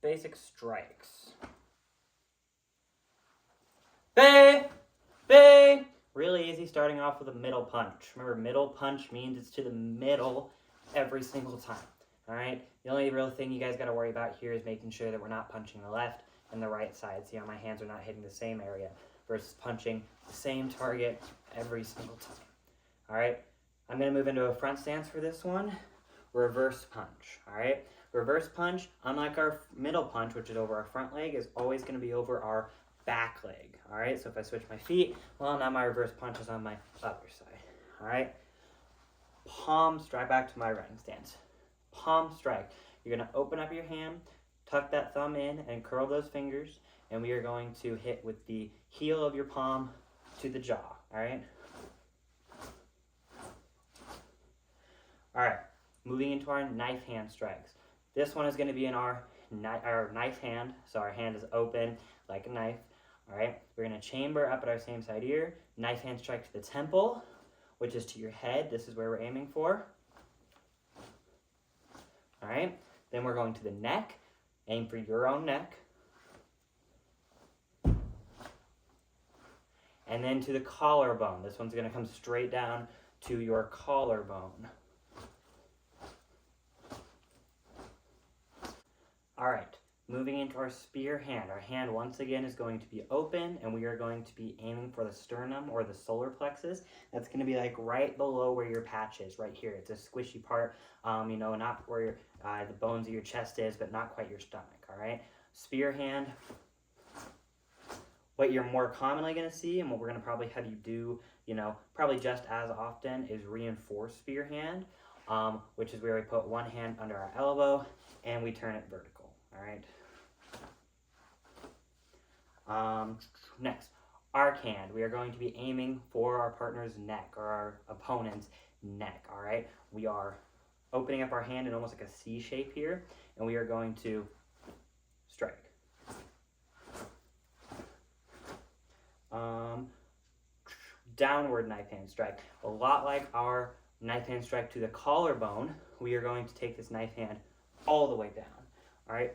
basic strikes. Bay! Bay! Really easy, starting off with a middle punch. Remember, middle punch means it's to the middle every single time. Alright? The only real thing you guys got to worry about here is making sure that we're not punching the left and the right side. See how my hands are not hitting the same area versus punching the same target every single time. Alright? I'm going to move into a front stance for this one. Reverse punch. Alright? Reverse punch, unlike our middle punch, which is over our front leg, is always going to be over our back leg. Alright? So if I switch my feet, well, now my reverse punch is on my other side. Alright? Palm strike, back to my running stance. Palm strike. You're going to open up your hand, tuck that thumb in, and curl those fingers, and we are going to hit with the heel of your palm to the jaw. Alright? Alright. Moving into our knife hand strikes. This one is going to be in our knife hand. So our hand is open like a knife. Alright, we're going to chamber up at our same side ear. Knife hand strike to the temple, which is to your head. This is where we're aiming for. Alright, then we're going to the neck. Aim for your own neck. And then to the collarbone. This one's going to come straight down to your collarbone. Alright, moving into our spear hand. Our hand once again is going to be open, and we are going to be aiming for the sternum or the solar plexus. That's going to be like right below where your patch is, right here. It's a squishy part, not where the bones of your chest is, but not quite your stomach, alright? Spear hand. What you're more commonly going to see, and what we're going to probably have you do, probably just as often, is reinforced spear hand, which is where we put one hand under our elbow, and we turn it vertical. Alright. Next, arc hand. We are going to be aiming for our partner's neck or our opponent's neck. Alright. We are opening up our hand in almost like a C shape here, and we are going to strike. Downward knife hand strike. A lot like our knife hand strike to the collarbone, we are going to take this knife hand all the way down. Alright.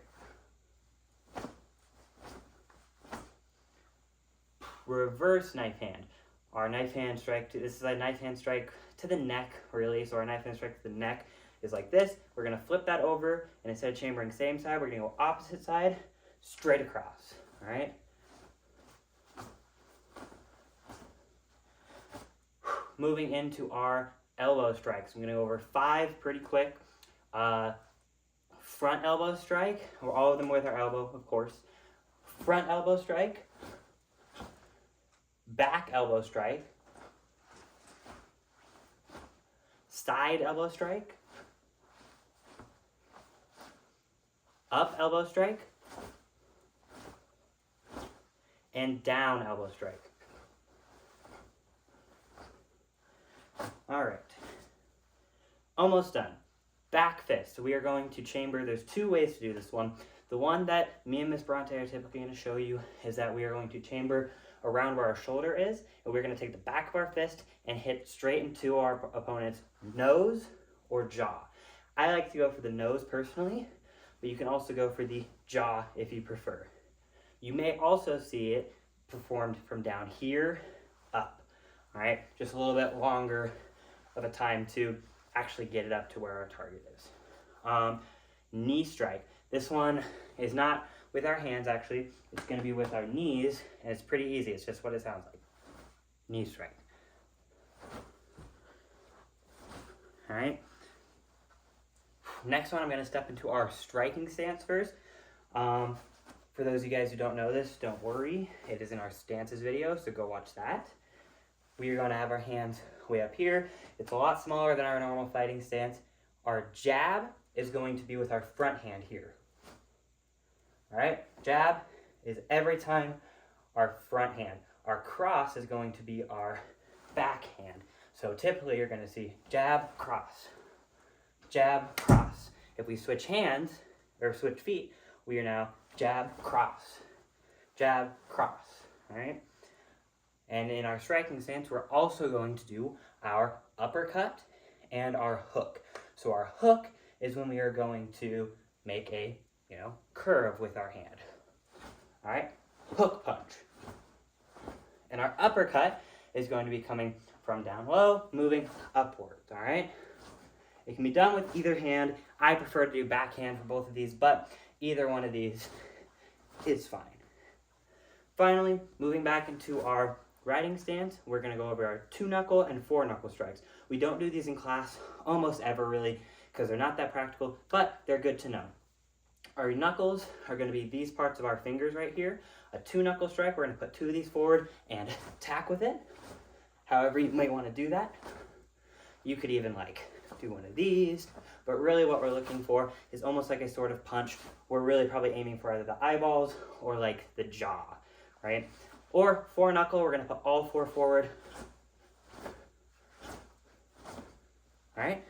Reverse knife hand. Our knife hand strike, this is a knife hand strike to the neck, really. So our knife hand strike to the neck is like this. We're going to flip that over, and instead of chambering same side, we're going to go opposite side, straight across. Alright. Moving into our elbow strikes. I'm going to go over 5 pretty quick. Front elbow strike, or all of them with our elbow, of course. Front elbow strike. Back elbow strike. Side elbow strike. Up elbow strike. And down elbow strike. Alright. Almost done. Back fist. We are going to chamber. There's 2 ways to do this one. The one that me and Miss Bronte are typically going to show you is that we are going to chamber around where our shoulder is, and we're going to take the back of our fist and hit straight into our opponent's nose or jaw. I like to go for the nose personally, but you can also go for the jaw if you prefer. You may also see it performed from down here up. Alright, just a little bit longer of a time to actually get it up to where our target is. Knee strike. This one is not with our hands, actually. It's going to be with our knees, and it's pretty easy. It's just what it sounds like. Knee strike. All right. Next one, I'm going to step into our striking stance first. For those of you guys who don't know this, don't worry. It is in our stances video, so go watch that. We are going to have our hands way up here. It's a lot smaller than our normal fighting stance. Our jab is going to be with our front hand here. All right, jab is every time our front hand. Our cross is going to be our back hand. So typically you're going to see jab, cross, jab, cross. If we switch hands, or switch feet, we are now jab, cross, all right? And in our striking stance, we're also going to do our uppercut and our hook. So our hook is when we are going to make a curve with our hand. All right, hook punch. And our uppercut is going to be coming from down low, moving upwards, all right? It can be done with either hand. I prefer to do backhand for both of these, but either one of these is fine. Finally, moving back into our riding stance, we're going to go over our 2-knuckle and 4-knuckle strikes. We don't do these in class almost ever, really, because they're not that practical, but they're good to know. Our knuckles are going to be these parts of our fingers right here. A 2-knuckle strike, we're going to put 2 of these forward and attack with it. However you might want to do that. You could even do one of these, but really what we're looking for is almost like a sort of punch. We're really probably aiming for either the eyeballs or the jaw, right? Or 4-knuckle, we're going to put all 4 forward. All right?